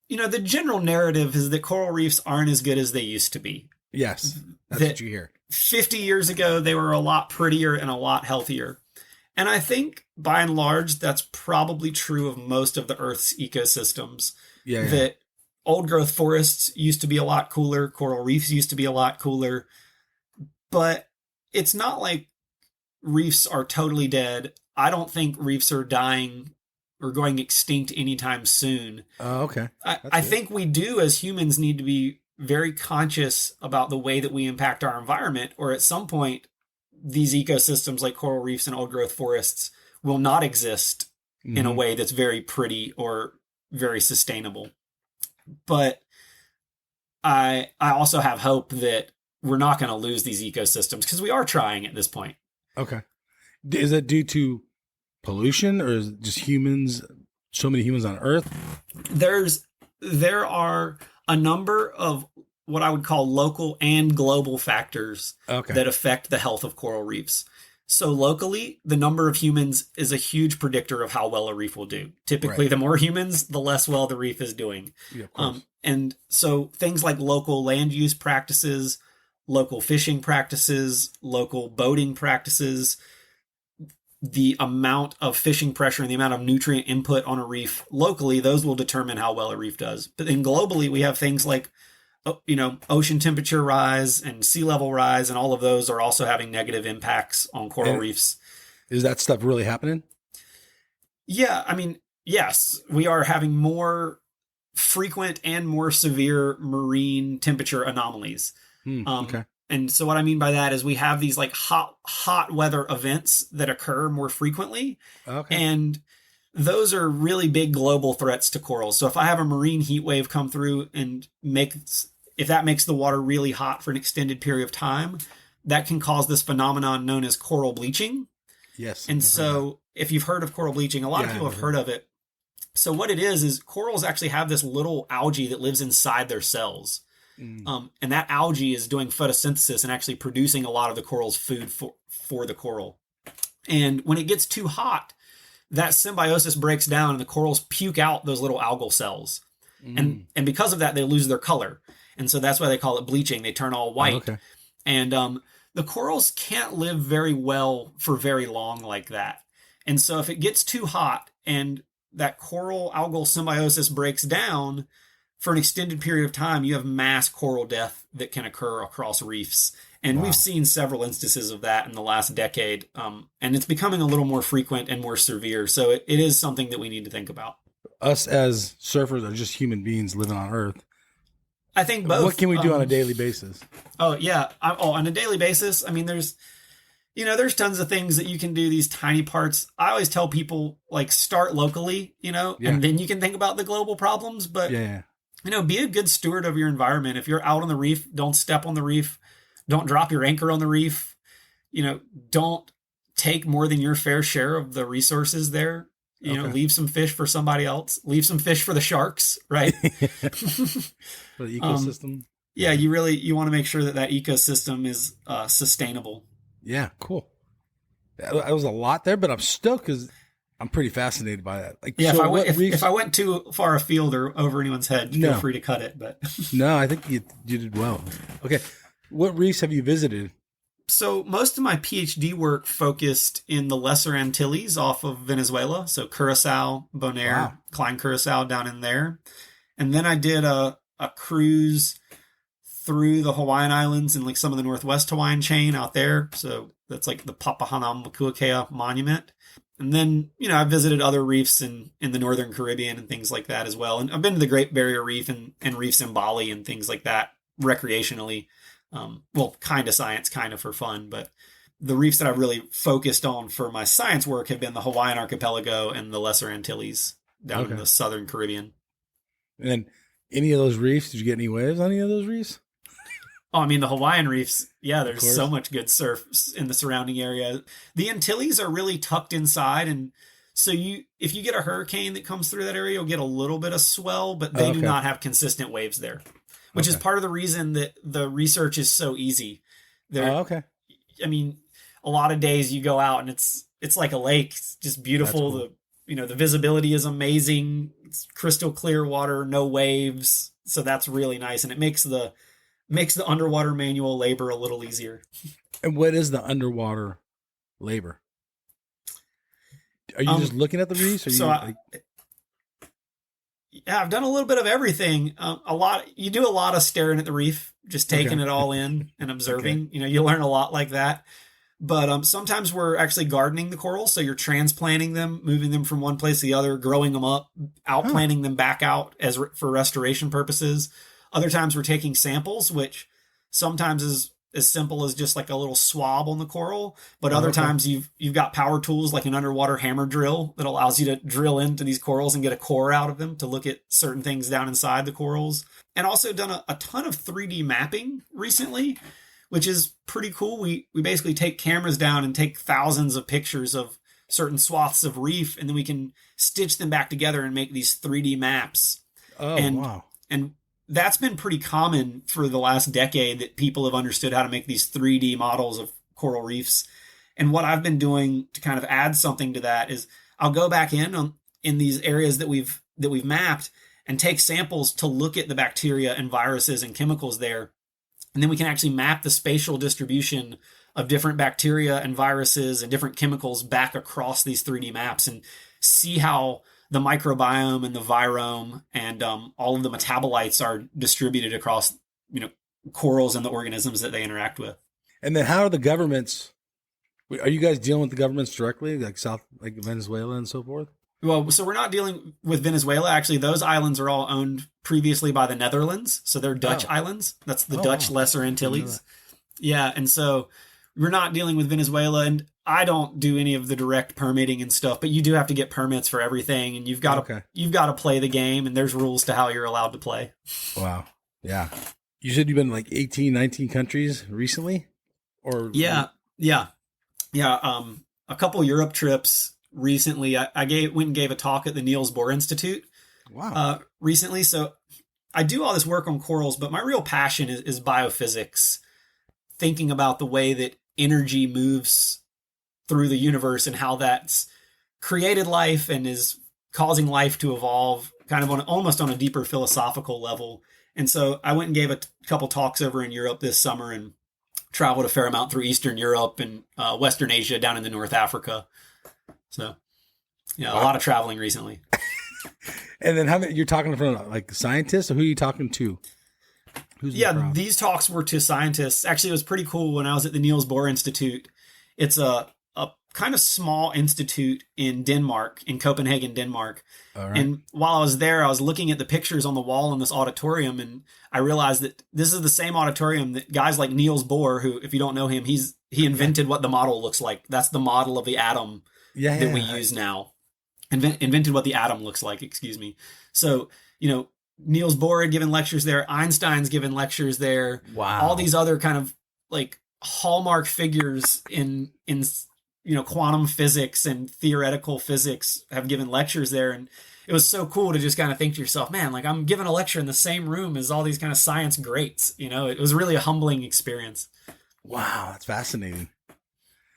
the general narrative is that coral reefs aren't as good as they used to be. Yes. That's what you hear. 50 years ago, they were a lot prettier and a lot healthier. And I think by and large, that's probably true of most of the Earth's ecosystems. Yeah. That old growth forests used to be a lot cooler. Coral reefs used to be a lot cooler. But it's not like reefs are totally dead. I don't think reefs are dying or going extinct anytime soon. Oh, okay. I think we do, as humans, need to be very conscious about the way that we impact our environment, or at some point, these ecosystems like coral reefs and old growth forests will not exist in a way that's very pretty or very sustainable. But I also have hope that we're not going to lose these ecosystems, because we are trying at this point. Okay. Is that due to pollution, or is it just humans, so many humans on Earth? There are a number of what I would call local and global factors that affect the health of coral reefs. So locally, the number of humans is a huge predictor of how well a reef will do. Typically, the more humans, the less well the reef is doing. Yeah, of course. And so things like local land use practices, local fishing practices, local boating practices, the amount of fishing pressure and the amount of nutrient input on a reef locally, those will determine how well a reef does. But then globally, we have things like ocean temperature rise and sea level rise, and all of those are also having negative impacts on coral reefs. Is that stuff really happening? Yeah, I mean, yes, we are having more frequent and more severe marine temperature anomalies. Okay. And so what I mean by that is we have these like hot weather events that occur more frequently. Okay. And those are really big global threats to corals. So if I have a marine heat wave come through and if that makes the water really hot for an extended period of time, that can cause this phenomenon known as coral bleaching. Yes. And so if you've heard of coral bleaching, a lot of people have heard of it. So what it is corals actually have this little algae that lives inside their cells. And that algae is doing photosynthesis and actually producing a lot of the coral's food for the coral. And when it gets too hot, that symbiosis breaks down and the corals puke out those little algal cells. And because of that, they lose their color. And so that's why they call it bleaching. They turn all white. Okay. And the corals can't live very well for very long like that. And so if it gets too hot and that coral algal symbiosis breaks down, for an extended period of time, you have mass coral death that can occur across reefs. And we've seen several instances of that in the last decade. And it's becoming a little more frequent and more severe. So it is something that we need to think about. Us as surfers are just human beings living on Earth. I think both. What can we do on a daily basis? Oh, yeah. On a daily basis, I mean, there's tons of things that you can do, these tiny parts. I always tell people, like, start locally, and then you can think about the global problems. But be a good steward of your environment. If you're out on the reef, don't step on the reef. Don't drop your anchor on the reef. Don't take more than your fair share of the resources there. You know, Okay. leave some fish for somebody else. Leave some fish for the sharks, right? For the ecosystem. Yeah, you want to make sure that ecosystem is sustainable. Yeah, cool. That was a lot there, but I'm stoked because I'm pretty fascinated by that. Like, Yeah, so if I went too far afield or over anyone's head, feel free to cut it. But no, I think you did well. Okay, what reefs have you visited? so most of my PhD work focused in the Lesser Antilles off of Venezuela, so Curacao, Bonaire, Wow. Klein Curacao down in there, and then I did a cruise through the Hawaiian Islands and like some of the Northwest Hawaiian chain out there. So that's like the Papahanaumokuakea Monument. And then, you know, I visited other reefs in the Northern Caribbean and things like that as well. And I've been to the Great Barrier Reef and reefs in Bali and things like that recreationally. Well, kind of science, kind of for fun. But the reefs that I've really focused on for my science work have been the Hawaiian Archipelago and the Lesser Antilles down in the Southern Caribbean. And then any of those reefs, did you get any waves on any of those reefs? Oh, I mean, the Hawaiian reefs, yeah, there's so much good surf in the surrounding area. The Antilles are really tucked inside, and so if you get a hurricane that comes through that area, you'll get a little bit of swell, but they do not have consistent waves there, which is part of the reason that the research is so easy. I mean, a lot of days you go out and it's like a lake. It's just beautiful. Cool. The visibility is amazing. It's crystal clear water, no waves. So that's really nice. And it makes the underwater manual labor a little easier. And what is the underwater labor? Are you just looking at the reefs? Yeah, I've done a little bit of everything. You do a lot of staring at the reef, just taking it all in and observing. You know, you learn a lot like that. But sometimes we're actually gardening the corals. So you're transplanting them, moving them from one place to the other, growing them up, outplanting them back out for restoration purposes. Other times we're taking samples, which sometimes is as simple as just like a little swab on the coral. But other times you've got power tools like an underwater hammer drill that allows you to drill into these corals and get a core out of them to look at certain things down inside the corals. And also done a ton of 3D mapping recently, which is pretty cool. We basically take cameras down and take thousands of pictures of certain swaths of reef, and then we can stitch them back together and make these 3D maps. Wow. And that's been pretty common for the last decade, that people have understood how to make these 3D models of coral reefs. And what I've been doing to kind of add something to that is I'll go back in these areas that we've mapped and take samples to look at the bacteria and viruses and chemicals there. And then we can actually map the spatial distribution of different bacteria and viruses and different chemicals back across these 3D maps and see how the microbiome and the virome and all of the metabolites are distributed across, corals and the organisms that they interact with. And then how are the governments? Are you guys dealing with the governments directly, like Venezuela and so forth? Well, so we're not dealing with Venezuela. Actually, those islands are all owned previously by the Netherlands. So they're Dutch islands. That's the Dutch Lesser Antilles. Yeah. And so we're not dealing with Venezuela. And I don't do any of the direct permitting and stuff, but you do have to get permits for everything. And you've got to play the game, and there's rules to how you're allowed to play. Wow. Yeah. You said you've been in like 18, 19 countries recently? Or Yeah. A couple Europe trips recently. I went and gave a talk at the Niels Bohr Institute. Wow. Recently. So I do all this work on corals, but my real passion is biophysics, thinking about the way that energy moves through the universe and how that's created life and is causing life to evolve kind of almost on a deeper philosophical level. And so I went and gave a couple talks over in Europe this summer and traveled a fair amount through Eastern Europe and Western Asia down into North Africa. So, a lot of traveling recently. And then you're talking from like scientists, or who are you talking to? These talks were to scientists. Actually, it was pretty cool when I was at the Niels Bohr Institute. It's a kind of small institute in Denmark, in Copenhagen, Denmark. All right. And while I was there, I was looking at the pictures on the wall in this auditorium, and I realized that this is the same auditorium that guys like Niels Bohr, who, if you don't know him, he invented what the model looks like. That's the model of the atom that we use now. Invented what the atom looks like, excuse me. So, Niels Bohr had given lectures there. Einstein's given lectures there. Wow. All these other kind of like hallmark figures in quantum physics and theoretical physics, have given lectures there. And it was so cool to just kind of think to yourself, man, like I'm giving a lecture in the same room as all these kind of science greats. It was really a humbling experience. Wow, that's fascinating.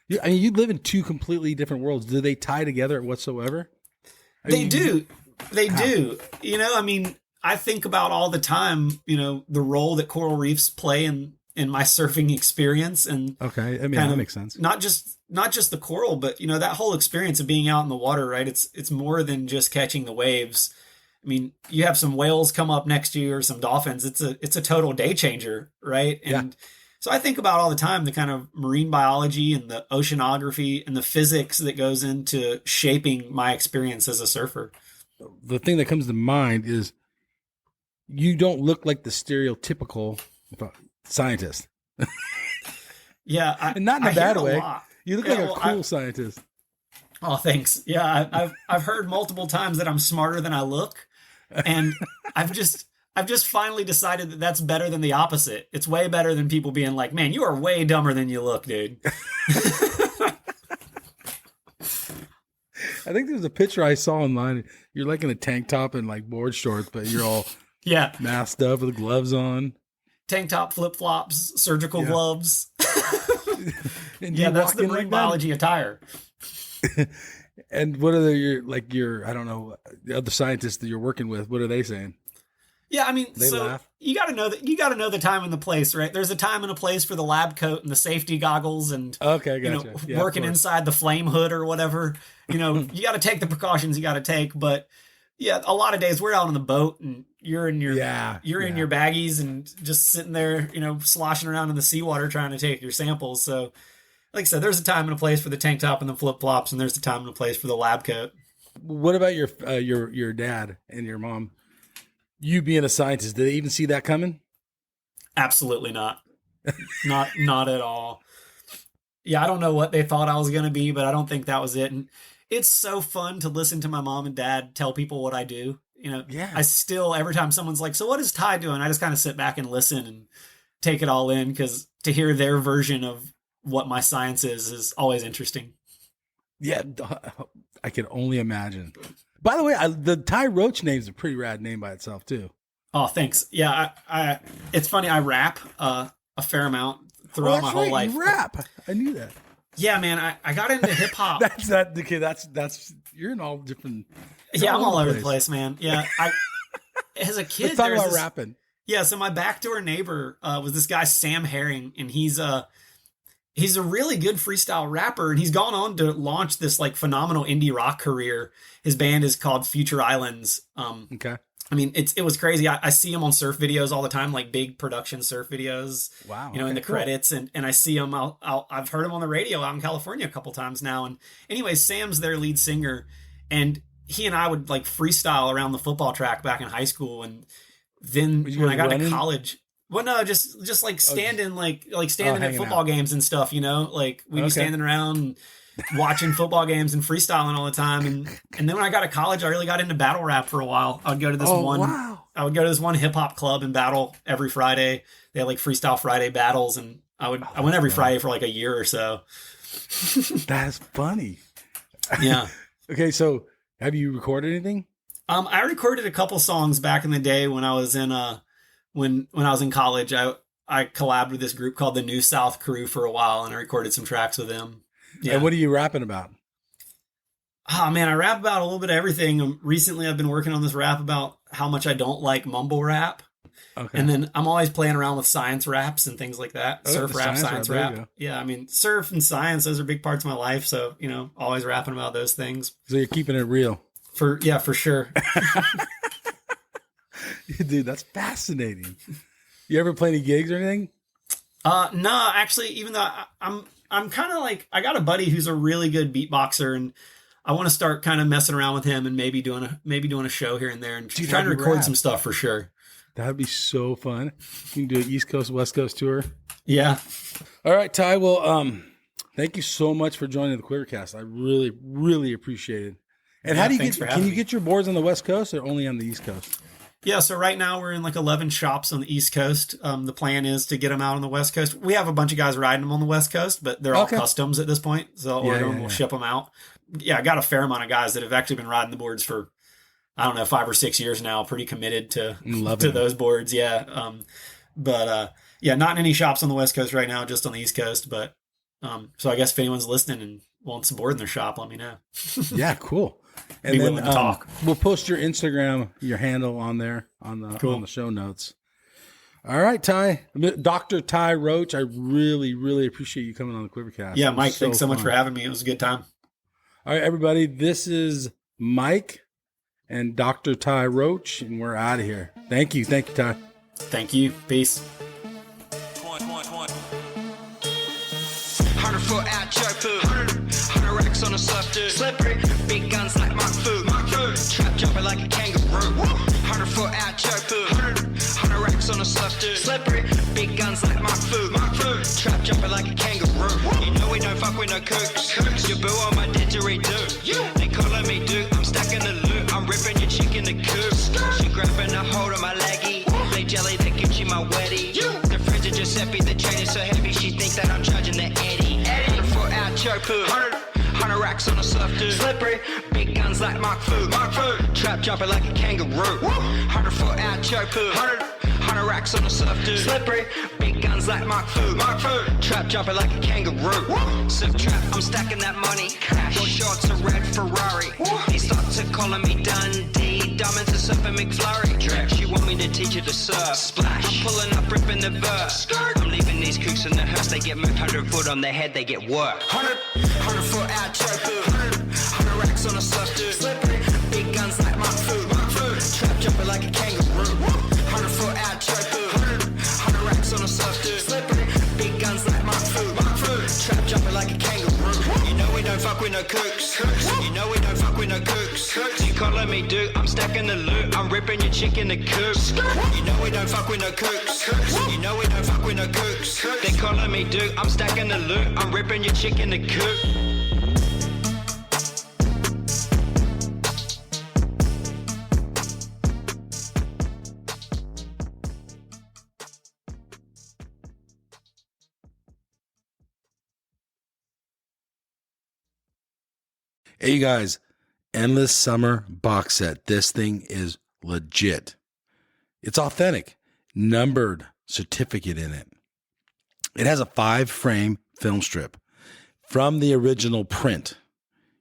You live in two completely different worlds. Do they tie together whatsoever? They do. I think about all the time, the role that coral reefs play in my surfing experience. And okay, that makes sense. Not just the coral, but that whole experience of being out in the water, right? It's more than just catching the waves. I mean, you have some whales come up next to you or some dolphins. It's a total day changer, right? And so I think about all the time the kind of marine biology and the oceanography and the physics that goes into shaping my experience as a surfer. The thing that comes to mind is you don't look like the stereotypical scientist. Yeah. And not in a bad way. You look like a cool scientist. Oh, thanks. Yeah. I've heard multiple times that I'm smarter than I look. And I've just finally decided that that's better than the opposite. It's way better than people being like, man, you are way dumber than you look, dude. I think there's a picture I saw online. You're like in a tank top and like board shorts, but you're all masked up with gloves on. Tank top, flip-flops, surgical gloves. And that's the marine biology attire. And what are your I don't know, the other scientists that you're working with, what are they saying? Yeah, I mean, they laugh. You got to know the time and the place, right? There's a time and a place for the lab coat and the safety goggles and gotcha. Working inside the flame hood or whatever. You got to take the precautions you got to take, but a lot of days we're out on the boat and you're in your in your baggies and just sitting there, sloshing around in the seawater trying to take your samples. So, like I said, there's a time and a place for the tank top and the flip flops, and there's a time and a place for the lab coat. What about your dad and your mom? You being a scientist, did they even see that coming? Absolutely not. Not at all. Yeah, I don't know what they thought I was going to be, but I don't think that was it. And it's so fun to listen to my mom and dad tell people what I do. I still, every time someone's like, so what is Ty doing? I just kind of sit back and listen and take it all in, because to hear their version of what my science is always interesting. Yeah, I can only imagine. By the way, the Ty Roach name is a pretty rad name by itself too. Oh, thanks. Yeah, I it's funny. I rap a fair amount throughout my whole life. You rap. I knew that. Yeah, man. I got into hip hop. That's you're in all different. Yeah, I'm all over the place, man. Yeah, as a kid, let's talk about rapping. Yeah, so my backdoor neighbor was this guy Sam Herring, and he's a really good freestyle rapper, and he's gone on to launch this like phenomenal indie rock career. His band is called Future Islands. Okay. I mean, it was crazy. I see him on surf videos all the time, like big production surf videos. Wow. In the credits, and I see him. I've heard him on the radio out in California a couple times now. And anyway, Sam's their lead singer, and he and I would like freestyle around the football track back in high school. And then when I got to college, well, no, just like standing, standing at football games and stuff. Like we'd be standing around and watching football games and freestyling all the time. And then when I got to college, I really got into battle rap for a while. I would go to this I would go to this one hip hop club and battle every Friday. They had like Freestyle Friday battles, and I went every Friday for like a year or so. That's funny. Yeah. Okay, so have you recorded anything? I recorded a couple songs back in the day when I was in when I was in college. I collabed with this group called the New South Crew for a while, and I recorded some tracks with them. Yeah. And what are you rapping about? Oh man, I rap about a little bit of everything. Recently, I've been working on this rap about how much I don't like mumble rap. Okay. And then I'm always playing around with science raps and things like that. Surf rap, science rap. Yeah, I mean, surf and science, those are big parts of my life. So, always rapping about those things. So you're keeping it real. For sure. Dude, that's fascinating. You ever play any gigs or anything? No, actually, even though I'm kind of like, I got a buddy who's a really good beatboxer, and I want to start kind of messing around with him and maybe doing a show here and there, and trying to record some stuff for sure. That'd be so fun. You can do an East Coast, West Coast tour. Yeah. All right, Ty. Well, thank you so much for joining the QuiverCast. I really, really appreciate it. And how do you can you get your boards on the West Coast or only on the East Coast? Yeah, so right now we're in like 11 shops on the East Coast. The plan is to get them out on the West Coast. We have a bunch of guys riding them on the West Coast, but they're all customs at this point. So I'll order them, we'll ship them out. Yeah, I got a fair amount of guys that have actually been riding the boards for, I don't know, 5 or 6 years now. Pretty committed to those boards. Yeah. Yeah, not in any shops on the West Coast right now, just on the East Coast. But so I guess if anyone's listening and wants a board in their shop, let me know. Yeah, cool. And then we'll post your Instagram, your handle on there on the show notes. All right, Ty, Dr. Ty Roach. I really, really appreciate you coming on the QuiverCast. Yeah, Mike, thanks so much for having me. It was a good time. All right, everybody, this is Mike and Dr. Ty Roach, and we're out of here. Thank you, Ty. Thank you. Peace. 100 foot out, choke food. 100 racks on a surf, dude. Slippery, big guns like Mark Food. Trap jumping like a kangaroo. 100 foot out, choke food. 100 racks on a surf, dude. Slippery, big guns like Mark Food. Trap jumping like a kangaroo. You know we don't fuck with no kooks. Your boo on my didgeridoo. They calling me dude, I'm stacking the loot. I'm ripping your chick in the coop. She grabbing a hold of my leggy. They jelly, they give you my weddy. The fridge of Giuseppe, the chain is so heavy, she thinks that I'm charging the Eddie. 100 foot out, choke food. 100 racks on a surf, dude. Slippery, big guns like Mark Food. Trap jumping like a kangaroo. 100 foot out, choke food. 100 racks on a surf, dude. Slippery, big guns like Mark Food. Trap jumping like a kangaroo. Surf trap, I'm stacking that money. Cash. 4 shorts, a red Ferrari. He starts to calling me Dundee. Diamonds a surfing McFlurry. She want me to teach her to surf. Splash. I'm pulling up, ripping the verse. I'm leaving these kooks in the hearse. They get moved 100 foot on their head, they get work. 100 foot out, choke food. 100 racks on a surf, dude. Slippery, big guns like Mark Food. Trap jumping like a kangaroo. 100 foot out, choke food. 100 racks on a surf, dude. Slippery, big guns like Mark Food. Trap jumping like a kangaroo. You know we don't fuck with no kooks. You know we don't fuck with no kooks. You calling me dude, I'm stacking the loot. I'm ripping your chick in the coop. You know we don't fuck with no kooks. You know we don't fuck with no kooks. They calling me dude, I'm stacking the loot. I'm ripping your chick in the coop. Hey, you guys, Endless Summer box set. This thing is legit. It's authentic, numbered certificate in it. It has a 5-frame film strip from the original print.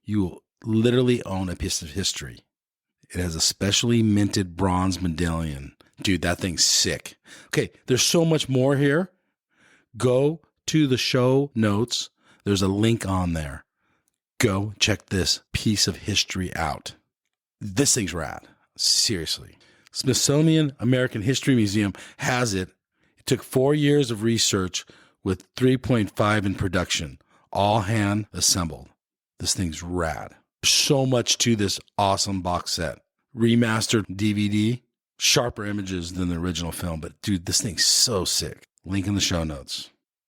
You will literally own a piece of history. It has a specially minted bronze medallion. Dude, that thing's sick. Okay, there's so much more here. Go to the show notes. There's a link on there. Go check this piece of history out. This thing's rad. Seriously. Smithsonian American History Museum has it. It took 4 years of research with 3.5 in production, all hand assembled. This thing's rad. So much to this awesome box set. Remastered DVD, sharper images than the original film, but dude, this thing's so sick. Link in the show notes.